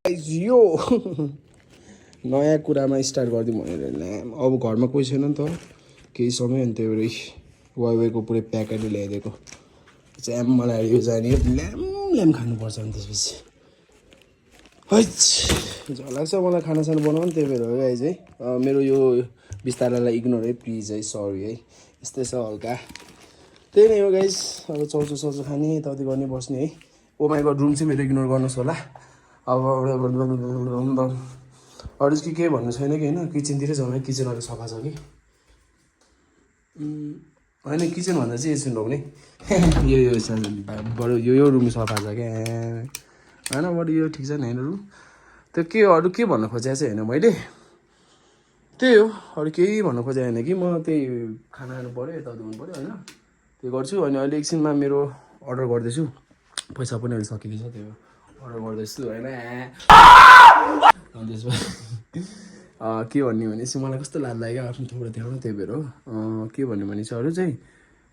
यो नयाँ कुरामा स्टार्ट गरिदिउँ भनेर अब घरमा कोही छैन नि त केही समय अनि त्यही भएर वाइवाईको पुरै प्याकेटले ल्याइदिएको चाहिँ मलाई यो जाने ल्याम ल्याम खानुपर्छ अनि त्यसपछि है झलाग्छ मलाई खानासाना बनाउनु त्यही भएर हो गाइज है मेरो यो बिस्तारालाई इग्नोर है प्लिज है सरी है यस्तै छ हल्का त्यही नै हो गाइज अब चौचो सौचो खाने यताउति गर्ने बस्ने है ओ माई गड रुम चाहिँ मेरो इग्नोर गर्नुहोस् होला अब अरू चाहिँ के भन्नु छैन कि होइन किचनतिरै जाउँ है किचन अलिक सफा छ कि होइन किचन भन्दा चाहिँ एकछिन ढोक्ने बरु यो रुम सफा छ क्या होइन बरु यो ठिक छ नि होइन रुम त्यो के अरू के भन्नु खोजेको चाहिँ होइन मैले त्यही हो अरू केही भन्नु खोजेको होइन कि म त्यही खाना खानु पऱ्यो यता धुनु पऱ्यो होइन त्यो गर्छु अनि अहिले एकछिनमा मेरो अर्डर गर्दैछु पैसा पनि अहिले सकिँदैछ त्यो अर्डर गर्दैछु होइन त्यसमा के भन्ने भने चाहिँ मलाई कस्तो लाज लाग्यो आफ्नो थोरै देखाउनु त्यही भएर हो के भन्ने भने चाहिँ अरू चाहिँ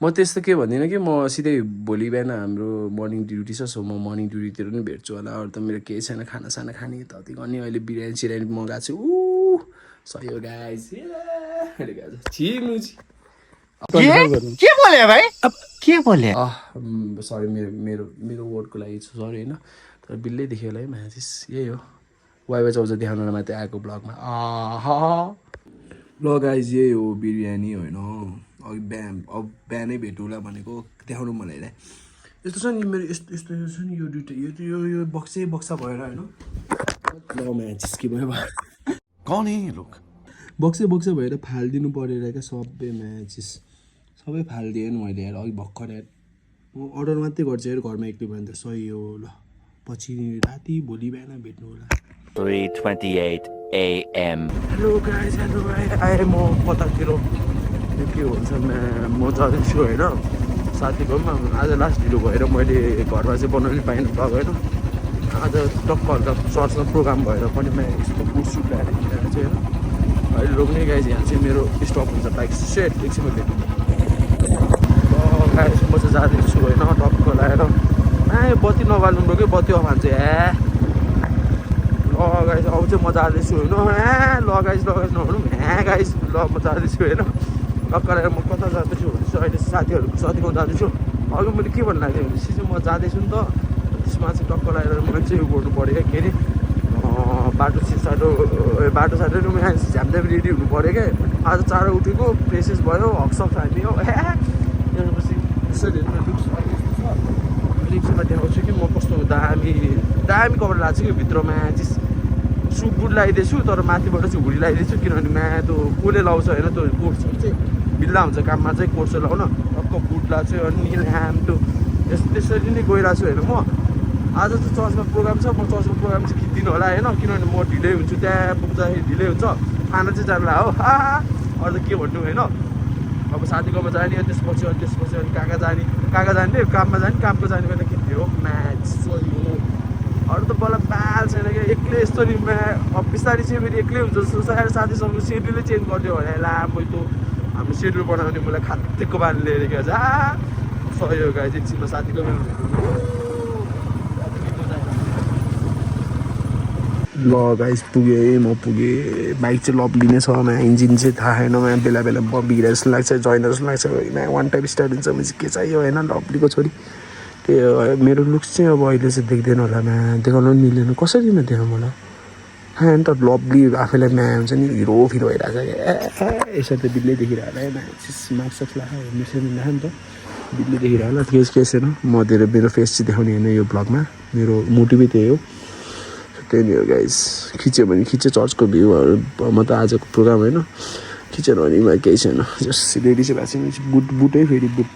म त्यस्तो के भन्दिनँ कि म सिधै भोलि बिहान हाम्रो मर्निङ ड्युटी छ सो म मर्निङ ड्युटीतिर पनि भेट्छु होला अरू त मेरो केही छैन खानासाना खाने यताउति गर्ने अहिले बिरयानी सिरयानी मगाएको छु सही हो गाइस के बोले भाइ अब के बोले सरी मेरो वर्डको लागि सरी होइन तर बिल्लै देख्यो होला है म्याचिस यही हो वाइवा चौज देखाउन मात्रै आएको ब्लगमा ल गाइज यही हो बिरयानी होइन अघि अब बिहानै भेटौँला भनेको देखाउनु मलाई यस्तो छ नि मेरो यस्तो यस्तो छ नि यो दुइटा यो बक्सै बक्सा भएर होइन ल म्याचिस के भयो कौन है लोग बक्सै बक्सा भएर फालिदिनु परेर क्या सबै म्याचिस सबै फालिदिएँ नि मैले यार अघि भर्खर यार म अर्डर मात्रै गर्छु यार घरमा एक्लै भयो भने त सही हो ल पछि राति भोलि बिहान भेट्नु होला 3:28 AM. हेलो गाइज हेलो आएँ म कतातिर के भन्छ म जाँदैछु होइन साथीको पनि आज लास्ट ढिलो भएर मैले घरमा चाहिँ बनाउनु पाइनँ भएको होइन आज टक्क हल्का चर्चमा प्रोग्राम भएर पनि म यस्तो बुट सुट लगाएर हिँडेर चाहिँ होइन अहिले रोक्ने गाइज यहाँ चाहिँ मेरो स्टप हुन्छ बाइक सेट एकछिनमा भेट्नु गाइज म चाहिँ जाँदैछु होइन टक्क लगाएर बत्ती नबाल्नु पऱ्यो कि बत्ती अफ हान्छ गाइस अब चाहिँ म जाँदैछु होइन गाइस नभनौँ गाइस ल म जाँदैछु होइन टक्क लगाएर म कता जाँदैछु भने चाहिँ अहिले साथीको जाँदैछु अघि मैले के भन्नु लाग्यो भनेपछि चाहिँ म जाँदैछु नि त त्यसमा चाहिँ टक्क लगाएर मैले चाहिँ उयो गर्नु पऱ्यो क्या के अरे बाटो साटो म झ्याम्दै रेडी हुनु पऱ्यो क्या आज चाँडो उठेको फ्रेसेस भयो हकसक खाने हो त्यसपछि यसरी एकछिनमा देखाउँछु कि म कस्तो दामी कपडा लाग्छ कि भित्रमा चाहिँ सु बुट लगाइदिएछु तर माथिबाट चाहिँ हुडी लगाइदिएछु किनभने त्यो कसले लाउँछ होइन त्यो कोट्सहरू चाहिँ बिल्ला हुन्छ काममा चाहिँ कोट्सहरू लाउन टक्क बुट लाग्छु अनि ह्याम त्यो त्यसरी नै गइरहेको छु होइन म आज त चर्चमा प्रोग्राम छ म चर्चमा प्रोग्राम चाहिँ खिच्दिनँ होला होइन किनभने म ढिलै हुन्छु त्यहाँ पुग्दाखेरि ढिलै हुन्छ खाना चाहिँ जानला हो अरू त के भन्नु होइन अब साथीकोमा जाने त्यसपछि अनि कहाँ जाने काममा जाने कामको जाने बेला खिच्ने हो म्याच अरू त बल्ल बाल छैन क्या एक्लै यस्तो नि अब बिस्तारै चाहिँ फेरि एक्लै हुन्छ जस्तो साथीसँग सेड्युलै चेन्ज गरिदियो भने ला मैले हाम्रो सेड्युल बनाउने मलाई खातेको बानी लिएर क्या सहयोग आएछ एकछिनमा साथीको ल गाइस पुगेँ म पुगेँ बाइक चाहिँ लभली नै छ इन्जिन चाहिँ थाहा छैन बेला बेला बिग्रे जस्तो लाग्छ जोइनर जस्तो लाग्छ वान टाइप स्टार्ट हुन्छ भने चाहिँ के चाहियो होइन लभलीको छोरी त्यो मेरो लुक्स चाहिँ अब अहिले चाहिँ देख्दैन होला देखाउनु पनि मिल्दैन कसरी देखाउँ होला होइन त लभली आफैलाई हुन्छ नि हिरो भइरहेको छ यसरी त बिल्लै देखिरहेको होला मार्क्स लगाएर मिसेर देखायो नि त बिल्लै देखिरहेको होला फेस छैन म मेरो फेस चाहिँ देखाउने होइन यो ब्लगमा मेरो मोटिभै त्यही हो त्यही नै हो गाइस खिच्यो भने खिच्यो चर्चको भ्यूहरू म त आजको प्रोग्राम होइन खिचेन भने केही छैन जस्ट रेडी चाहिँ भएको छ बुटै फेरि बुट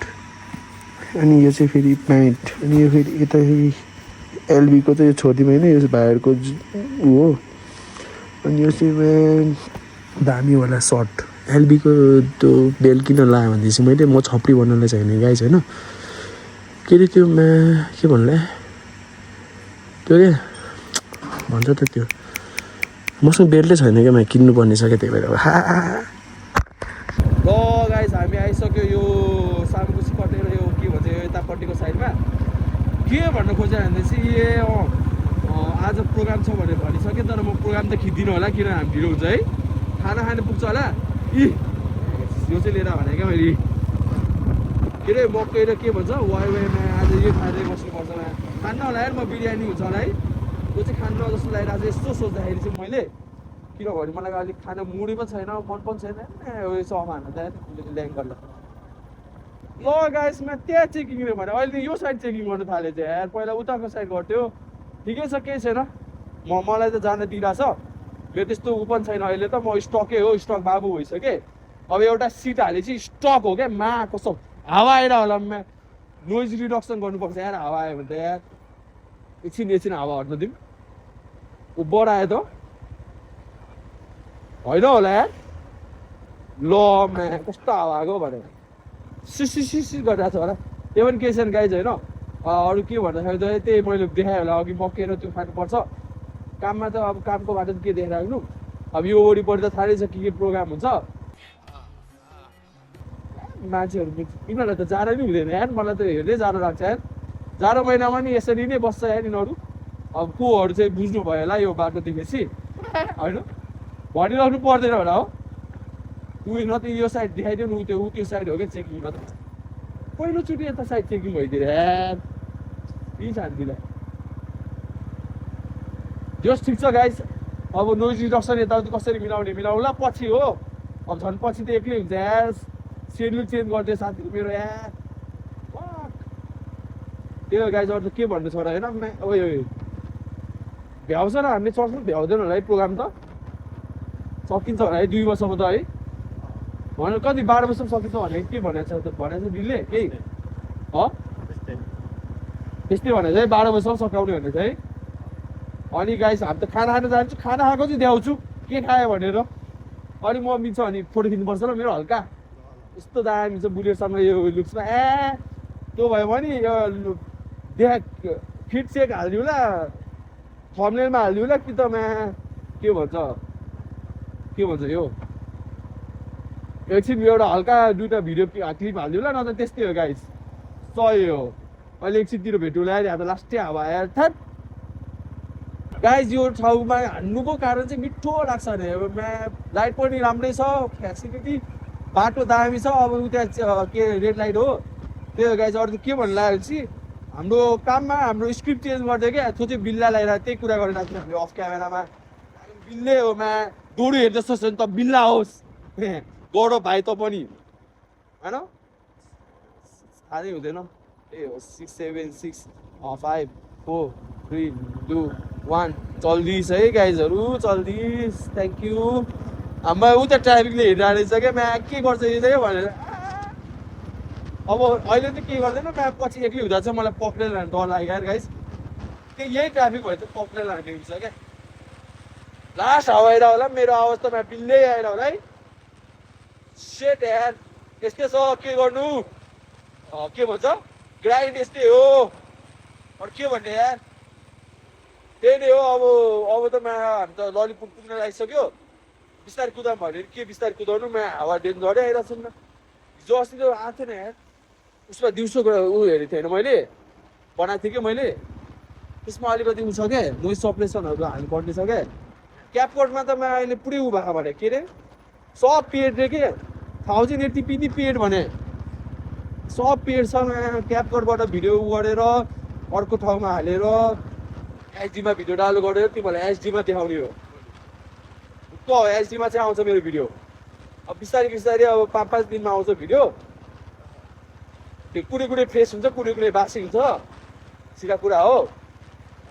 अनि यो चाहिँ फेरि प्यान्ट अनि यो फेरि यता फेरि एलबीको चाहिँ यो छोरीमा होइन यो चाहिँ भाइहरूको ऊ हो अनि यो चाहिँ दामीवाला सर्ट एलबीको त्यो बेल्ट किन लगायो भनेदेखि मैले म छप्री बनाउनलाई चाहिने गाइस होइन के अरे त्यो के भन्ला त्यो क्या भन्छ त त्यो मसँग बेल्टै छैन क्या म किन्नुपर्ने छ क्या त्यही भएर ल गाइस हामी आइसक्यो यो सामकुसी कटेर यो के भन्छ यो यतापट्टिको साइडमा के भन्नु खोजेँ भनेपछि आज प्रोग्राम छ भनेर भनिसकेँ तर म प्रोग्राम त खिच्दिनँ होला किन हामी ढिलो हुन्छ है खाना खानु पुग्छ होला यो चाहिँ लिएर भनेको मैले के अरे मकै र के भन्छ वाइमा आज यो खाँदै बस्नुपर्छ खान्न होला यार म बिरयानी हुन्छ होला है त्यो चाहिँ खान्न जस्तो लागेर आज यस्तो सोच्दाखेरि चाहिँ मैले किनभने मलाई अलिक खाना मुडी पनि छैन मन पनि छैन यसो अमाहाल्न त ल्याङ गर्दा ल गाइसमा त्यहाँ चेकिङ भने अहिले यो साइड चेकिङ गर्नु थाले चाहिँ यार पहिला उताको साइड गर्थ्यो ठिकै छ केही छैन मलाई त जान दिइरहेछ मेरो त्यस्तो उ पनि छैन अहिले त म स्टकै हो स्टक बाबु भइसकेँ अब एउटा सिट हालेपछि स्टक हो क्या मा कस्तो हावा आएर होला नोइज रिडक्सन गर्नुपर्छ यार हावा आयो भने त यार एकछिन हावा हट्न दिउँ ऊ बढायो त होइन होला यार ल म्या कस्तो हावा आएको भनेर सिसी गरिरहेको छ होला त्यो पनि केही छैन गाइज होइन अरू के भन्दाखेरि त त्यही मैले देखाएँ होला अघि मकेर त्यो खानुपर्छ काममा त अब कामको बाटो त के देखाइराख्नु अब यो वरिपरि त थाहै छ के प्रोग्राम हुन्छ मान्छेहरू यिनीहरूलाई त जाडो नै हुँदैन यार मलाई त हेर्दै जाडो लाग्छ यार जाडो महिनामा नि यसरी नै बस्छ यार यिनीहरू अब कोहरू चाहिँ बुझ्नु भयो होला यो बाटो देखेपछि होइन भनिराख्नु पर्दैन होला हो ऊ न त यो साइड देखाइदियो न ऊ त्यो साइड हो क्या चेकिङ त पहिलोचोटि यता साइड चेकिङ भइदिएर यार यही शान्तिलाई जस ठिक छ गाइस अब नोइज रिडक्सन यताउति कसरी मिलाउला पछि हो अब झन् पछि त एक्लै हुन्छ यार सेड्युल चेन्ज गरिदियो साथीहरू मेरो यार त्यो गाइस अरू त के भन्नु छ र होइन भ्याउँछ र हामीले चर्चमा भ्याउँदैन होला है प्रोग्राम त सकिन्छ होला है 2 वर्षमा त है भने कति 12 वर्षमा सकिन्छ भने के भनेको छ दिलले केही त्यस्तै भने चाहिँ 12 वर्षमा सकाउने भने चाहिँ अनि गाइस हामी त खाना खान जान्छु खाना खाएको चाहिँ देखाउँछु के खायो भनेर अनि म मिल्छ अनि फोटो खिच्नुपर्छ ल मेरो हल्का यस्तो दामी छ बुलेटसँग यो लुक्समा त्यो भयो भने यो फिट चेक हालिदिउँ ला थम्बनेलमा हालिदिउँ ला कि त के भन्छ यो एकछिन एउटा हल्का 2टा भिडियो क्लिप हालिदिउँ ला न त त्यस्तै हो गाइस सही हो अहिले एकछिनतिर भेटौँला यहाँ त लास्टै हावा आएर थ्याट गाइस यो ठाउँमा हान्नुको कारण चाहिँ मिठो लाग्छ अरे लाइट पनि राम्रै छ फेसिलिटी बाटो दामी छ अब उता के रेड लाइट हो त्यो गाइस अरू के भन्नु लागेपछि हाम्रो काममा हाम्रो स्क्रिप्ट चेन्ज गरिदियो क्या त्यो चाहिँ बिल्ला लगाएर त्यही कुरा गरिरहेको थियो हामीले अफ क्यामेरामा बिल्लै हो दोडो हेर्न जस्तो छ नि त बिल्ला होस् गौरव भाइ त पनि होइन थाहै हुँदैन ए हो 6 7 6 5 4 3 2 1 चल्दिस है गाइजहरू चल्दिस थ्याङ्क यू हाम्रो उता ट्राफिकले हेरिरहेको रहेछ क्या के गर्छ यो चाहिँ भनेर अब अहिले त के गर्दैन पछि एक्लै हुँदा चाहिँ मलाई पक्रेर लाने डर लाग्यो यार गाइस यही ट्राफिक भयो त पक्रेर लाने हुन्छ क्या लास्ट हावा आएर होला मेरो अवस्थामा बिल्लै आएर होला है सेट यार यस्तै छ के गर्नु के भन्छ ग्राइन्ड यस्तै हो अरू के भन्ने यार त्यही नै हो अब त हामी त ललिपुर पुग्न लागिसक्यो बिस्तारै कुदाम भनेर के बिस्तारै कुदाउनु हावा डेन्जरै आइरहेको छ नि हिजो अस्ति त आएको थिएन यार उसमा दिउँसोको ऊ हेरेको थिएँ होइन मैले बनाएको थिएँ कि मैले त्यसमा अलिकति उ छ क्या नोइज सप्रेसनहरू हाल्नुपर्ने छ क्या क्यापकोटमा त अहिले पुरै उ भएको भने के अरे सब पेड रे के 1080p नि पेड भने सब पेड छ क्यापकोटबाट भिडियो गरेर अर्को ठाउँमा हालेर एचडीमा भिडियो डाउनलोड गरेर तिमीलाई एचडीमा देखाउने हो एचडीमा चाहिँ आउँछ मेरो भिडियो अब बिस्तारै अब 5-5 दिनमा आउँछ भिडियो त्यो कुनै फ्रेस हुन्छ कुनै बासी हुन्छ सिधा कुरा हो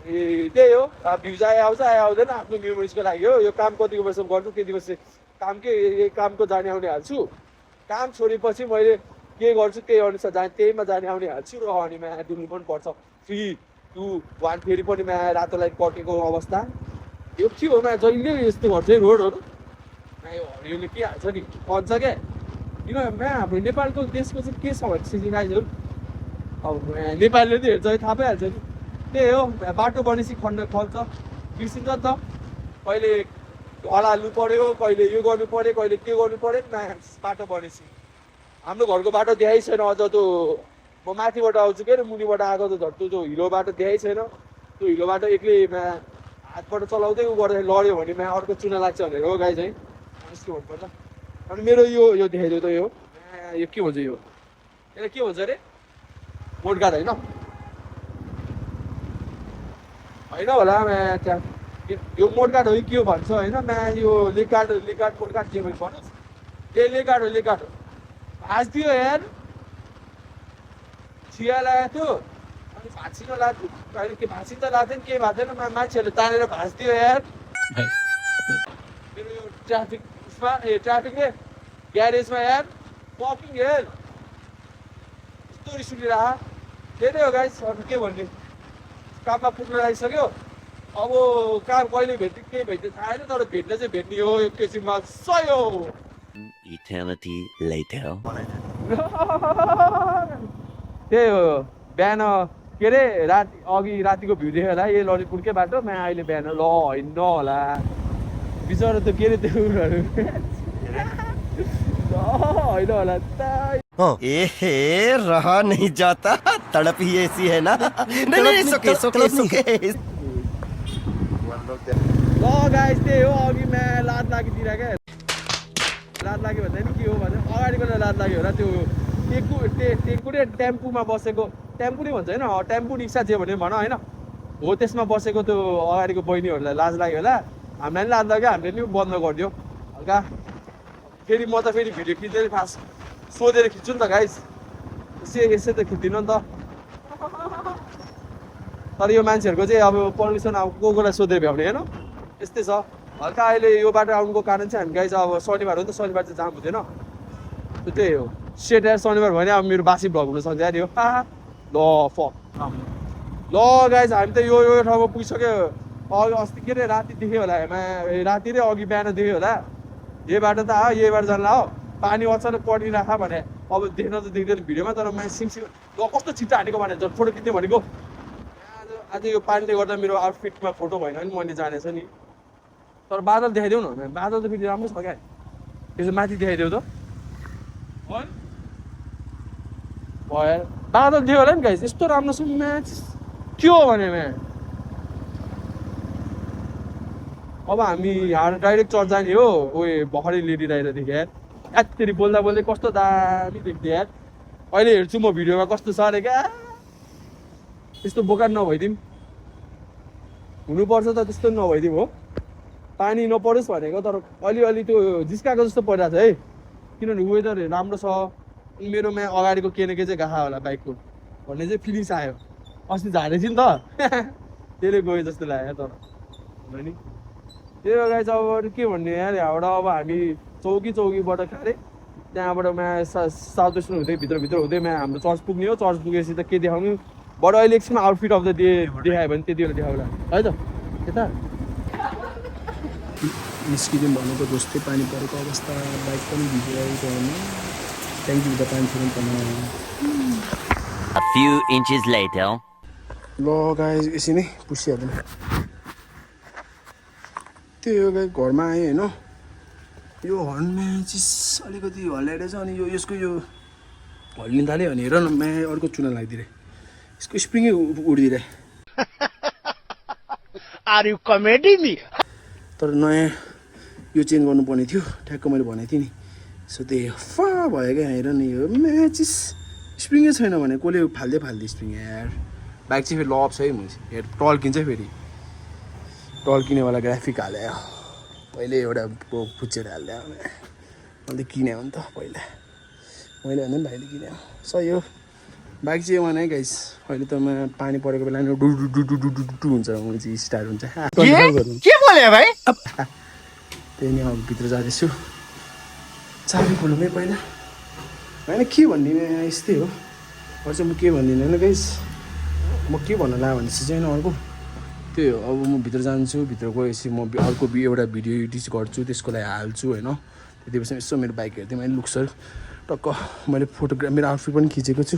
त्यही हो भ्युज आउँछ आउँदैन आफ्नो मेमोरिजको लागि हो यो काम कतिको वर्षमा गर्छु त्यति वर्ष कामको जाने आउने हाल्छु काम छोडेपछि मैले के गर्छु त्यही अनुसार त्यहीमा जाने आउने हाल्छु र अनि डुल्नु पनि पर्छ 3 2 1 फेरि पनि रातो लाइट कटेको अवस्था यो के हो जहिले यस्तो गर्छ है रोडहरू हरियोले के हाल्छ नि भन्छ क्या किन हाम्रो नेपालको देशको चाहिँ के छ भने गाइजहरू अब नेपालीले त हेर्छ है थाहा पाइहाल्छ नि त्यही हो बाटो बनेपछि खल्छ बिर्सिन्छ नि त कहिले ढल हाल्नु पर्यो कहिले यो गर्नु पर्यो कहिले के गर्नु पर्यो बाटो बनेपछि हाम्रो घरको बाटो देखाइ छैन अझ त्यो म माथिबाट आउँछु के मुनिबाट आएको त झट्टो त्यो हिलो बाटो देखाइ छैन त्यो हिलो बाटो एक्लै हातबाट चलाउँदै उ गर्दा लड्यो भने म अर्को चुना लाग्छ भनेर हो गाइज है यस्तो हुनुपर्छ अनि मेरो यो देखाइदियो त यो के भन्छ यो यसलाई के भन्छ अरे मोडगार्ड होइन होइन होला त्यहाँ यो मोडगार्ड हो कि के भन्छ होइन यो लेगार्ड मोडगार्ड के भन्छ भन्नुहोस् ए लेगार्ड भाँचिदियो यार चिया लगाएको थियो अनि भाँचिन लाग्यो अहिले के भाँचिन त लाग्दैन केही भएको थिएन मान्छेहरूले तानेर भाँचिदियो यार मेरो यो ट्राफिक उसमा ट्राफिकले ग्यारेजमा यार पकिङ यार यस्तो रिस उठिरह त्यही हो गाइस अब के भन्ने काममा पुग्न लागिसक्यो अब काम कहिले भेट्ने केही भेट्ने थाहा छैन तर भेट्न चाहिँ भेट्ने हो एकैछिनमा सय हो Eternity later. त्यही हो बिहान के अरे रातिको भ्यू देख्यो होला यो ललितपुरकै बाटो म अहिले बिहान ल होइन होला बिचरा त के अरे त्यो होइन होला त ए रहा नहीं जाता तड़प ही ऐसी है ना नहीं सुके ल गाइस त्यही हो अघि म लात लागिदिएर क्या लात लाग्यो भन्दा नि के हो भने अगाडिबाट लात लाग्यो होला त्यो टेम्पूमा बसेको टेम्पू नै भन्छ होइन टेम्पू रिक्सा जे भने भन होइन हो त्यसमा बसेको त्यो अगाडिको बहिनीहरूलाई लाज लाग्यो होला हामीलाई नि लाज लाग्यो हामीले नि बन्द गरिदियो हल्का फेरि म त फेरि भिडियो खिच्दै फास्ट सोधेर खिच्छु नि त गाइस यसै त खिच्दिनँ नि त तर यो मान्छेहरूको चाहिँ अब पर्मिसन अब कोलाई सोधेर भ्याउने होइन यस्तै छ हल्का अहिले यो बाटो आउनुको कारण चाहिँ हामी गाइस अब शनिबार हो नि त शनिबार चाहिँ जाम हुँदैन त्यही हो सेट यार शनिबार भने अब मेरो बासी भ्लग हुन सक्छ यार यो ल गाइस हामी त यो ठाउँमा पुगिसक्यो अघि अस्ति के अरे राति देख्यो होला राति नै अघि बिहान देख्यो होला यही बाटो त आयो यही बाटो जान्ला हो पानी अचानक परिराख भने अब देख्न त देख्दैन भिडियोमा तर म सिमसिम कस्तो छिट्टो हानेको भने झन् फोटो खिच्ने भनेको आज यो पानीले गर्दा मेरो आउटफिटमा फोटो भएन नि मैले जानेछ नि तर बादल देखाइदेऊ न बादल त फेरि राम्रो छ क्या त्यसो माथि देखाइदेऊ त भयो बादल दियो होला नि गाइस यस्तो राम्रो छ म्याच के हो भने अब हामी यहाँ डाइरेक्ट चर्च जाने हो ओए भर्खरै लेडी राइडरदेखि यार यात्तरी बोल्दा बोल्दै कस्तो दामी देख्थ्यो यार अहिले हेर्छु म भिडियोमा कस्तो छ अरे क्या त्यस्तो बोकान नभइदिउँ हुनुपर्छ त त्यस्तो नभइदिउँ हो पानी नपरोस् भनेको तर अलिअलि त्यो जिस्काएको जस्तो परिरहेको छ है किनभने वेदर राम्रो छ मेरोमा अगाडिको के न के चाहिँ गाहा होला बाइकको भन्ने चाहिँ फिलिङ्स आयो अस्ति झारेको थियो नि त त्यसले गयो जस्तो लाग्यो तर नि त्यही भएर चाहिँ अब के भन्ने यार यहाँबाट अब हामी चौकीबाट खारे त्यहाँबाट साउथ वेस्टर्न हुँदै भित्र हुँदै हाम्रो चर्च पुग्ने हो चर्च पुगेपछि त के देखाउनु बट अहिले एकछिनमा आउटफिट अफ द डे देखायो भने त्यति बेला देखाउला है त यता निस्किदिउँ भनेको जस्तै पानी परेको अवस्था बाइक पनि भिजिरहेको होइन ट्याङ्की त पानी थिएन पनि A few inches later. ल गाइस यसरी नै पुसिहाल्नु त्यही हो गाई घरमा आएँ होइन यो हर्नमा चिज अलिकति हल्लाएर छ अनि यसको यो हल्लिन थाल्यो भने हेर न म अर्को चुना लगाइदिएँ यसको स्प्रिङै उडिदिएर आर यु कमेडी मी तर नयाँ यो चेन्ज गर्नुपर्ने थियो ठ्याक्क मैले भनेको थिएँ नि सो त्यही फा भयो क्या हेर नि यो म्याचिस स्प्रिङै छैन भने कसले फाल्दै स्प्रिङ यार बाइक चाहिँ फेरि लप छ है मैले हेर टल्किन्छ फेरि टल्किनेवाला ग्राफिक हाल्यो पहिले एउटा फुच्चेर हाल्यो मैले किने हो नि त पहिला मैले भन्दा पनि भाइले किने हो सही हो बाइक चाहिँ भने गाइस अहिले त म पानी परेको बेला डु हुन्छ म चाहिँ स्टार्ट हुन्छ के बोले भाइ त्यही नै अब भित्र जाँदैछु चाबी खोल्नुमै पहिला होइन के भन्ने यस्तै हो अरू चाहिँ म के भन्दिनँ होइन गाइस म के भन्न ला भनेपछि चाहिँ अर्को त्यही हो अब म भित्र जान्छु भित्र गएपछि म अर्को एउटा भिडियो एडिट गर्छु त्यसको लागि हाल्छु होइन त्यति यसो मेरो बाइक हेर्थेँ मैले लुक्सहरू टक्क मैले फोटोग्राफ मेरो आउटफिट पनि खिचेको छु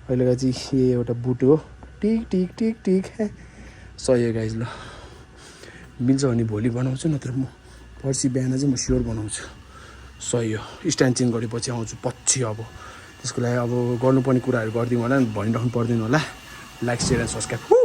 अहिलेका चाहिँ यही एउटा बुट हो टिक सही हो गाइस ल मिल्छ भने भोलि बनाउँछु नत्र म पर्सि बिहान चाहिँ म स्योर बनाउँछु सही हो स्ट्यान्ड चेन्ज गरेपछि आउँछु पछि अब त्यसको लागि अब गर्नुपर्ने कुराहरू गरिदिउँ होला नि भनिराख्नु पर्दैन होला लाइक सेयर एन्ड सब्सक्राइब